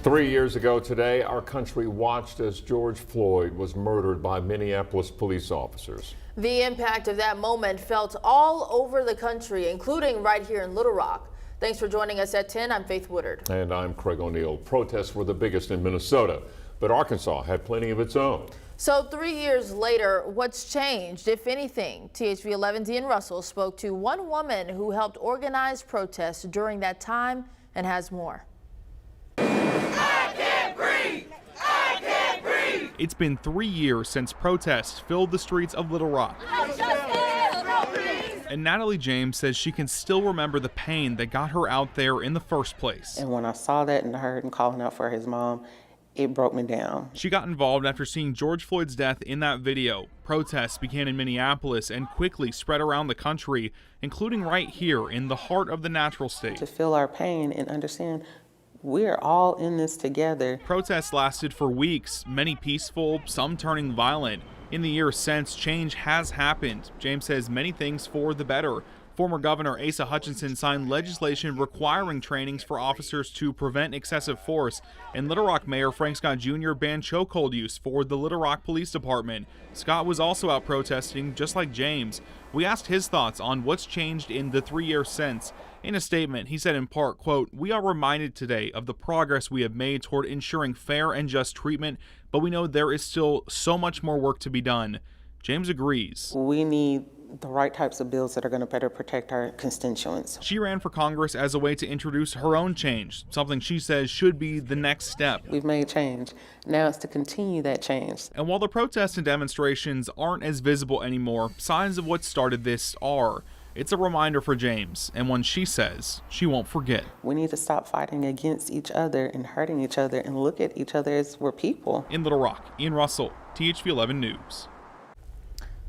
3 years ago today, our country watched as George Floyd was murdered by Minneapolis police officers. The impact of that moment felt all over the country, including right here in Little Rock. Thanks for joining us at 10. I'm Faith Woodard. And I'm Craig O'Neill. Protests were the biggest in Minnesota, but Arkansas had plenty of its own. So 3 years later, what's changed, if anything? THV 11's Ian Russell spoke to one woman who helped organize protests during that time and has more. I can't breathe! I can't breathe! It's been 3 years since protests filled the streets of Little Rock. And Natalie James says she can still remember the pain that got her out there in the first place. And when I saw that and heard him calling out for his mom, it broke me down. She got involved after seeing George Floyd's death in that video. Protests began in Minneapolis and quickly spread around the country, including right here in the heart of the natural state. To feel our pain and understand we're all in this together. Protests lasted for weeks, many peaceful, some turning violent. In the years since, change has happened. James says many things for the better. Former Governor Asa Hutchinson signed legislation requiring trainings for officers to prevent excessive force, and Little Rock Mayor Frank Scott Jr. banned chokehold use for the Little Rock Police Department. Scott was also out protesting, just like James. We asked his thoughts on what's changed in the 3 years since. In a statement, he said in part, quote, "We are reminded today of the progress we have made toward ensuring fair and just treatment, but we know there is still so much more work to be done." James agrees. We need the right types of bills that are going to better protect our constituents. She ran for Congress as a way to introduce her own change, something she says should be the next step. We've made change. Now it's to continue that change. And while the protests and demonstrations aren't as visible anymore, signs of what started this are. It's a reminder for James, and one she says she won't forget. We need to stop fighting against each other and hurting each other and look at each other as we're people. In Little Rock, Ian Russell, THV 11 News.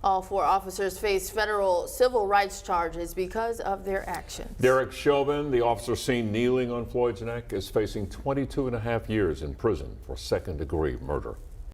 All 4 officers face federal civil rights charges because of their actions. Derek Chauvin, the officer seen kneeling on Floyd's neck, is facing 22.5 years in prison for second-degree murder.